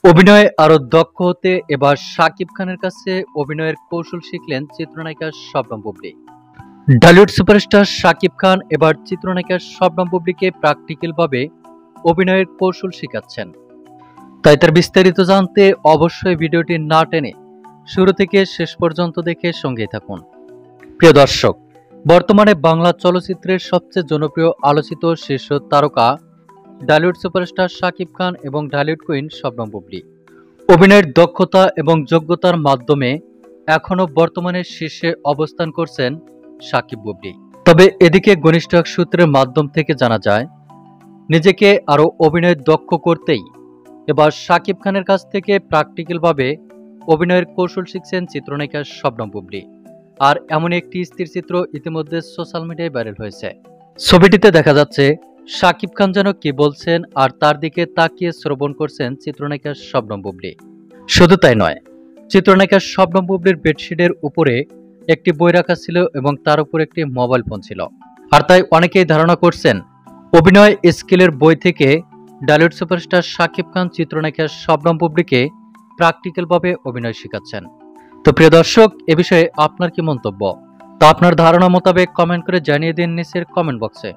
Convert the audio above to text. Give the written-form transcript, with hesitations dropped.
অভিনয়ে আরো দক্ষ হতে এবার শাকিব খানের কাছে অভিনয়ের কৌশল শিখলেন চিত্রনায়িকা শবনম বুবলী। ঢালিউড সুপারস্টার শাকিব খান এবার চিত্রনায়িকা শবনম বুবলীকে প্র্যাকটিক্যাল ভাবে অভিনয়ের কৌশল শেখাচ্ছেন। তাই তার বিস্তারিত জানতে অবশ্যই ভিডিওটি না টেনে শুরু থেকে শেষ পর্যন্ত দেখে সঙ্গেই থাকুন। প্রিয় দর্শক, বর্তমানে বাংলা চলচ্চিত্রের সবচেয়ে জনপ্রিয় আলোচিত শীর্ষ তারকা ঢালিউড সুপারস্টার শাকিব খান এবং ঢালিউড কুইন শবনম বুবলী অভিনয়ের দক্ষতা এবং যোগ্যতার মাধ্যমে এখনও বর্তমানে শীর্ষে অবস্থান করছেন শাকিব বুবলী। তবে এদিকে ঘনিষ্ঠ এক সূত্রের মাধ্যম থেকে জানা যায়, নিজেকে আরও অভিনয়ে দক্ষ করতেই এবার শাকিব খানের কাছ থেকে প্র্যাকটিক্যালভাবে অভিনয়ের কৌশল শিখছেন চিত্রনায়িকা শবনম বুবলী। আর এমন একটি স্থিরচিত্র ইতিমধ্যে সোশ্যাল মিডিয়ায় ভাইরাল হয়েছে। ছবিটিতে দেখা যাচ্ছে শাকিব খান যেন কি বলছেন আর তার দিকে তাকিয়ে শ্রবণ করছেন চিত্রনায়িকা শবনম বুবলী। শুধু তাই নয়, চিত্রনায়িকা শবনম বুবলীর বেডশিটের উপরে একটি বই রাখা ছিল এবং তার উপর একটি মোবাইল ফোন ছিল। আর তাই অনেকেই ধারণা করছেন অভিনয় স্কিলের বই থেকে ঢালিউড সুপারস্টার শাকিব খান চিত্রনায়িকা শবনম বুবলীকে প্র্যাকটিক্যালভাবে অভিনয় শেখাচ্ছেন। তো প্রিয় দর্শক, এ বিষয়ে আপনার কি মন্তব্য? তা আপনার ধারণা মোতাবেক কমেন্ট করে জানিয়ে দিন নিচের কমেন্ট বক্সে।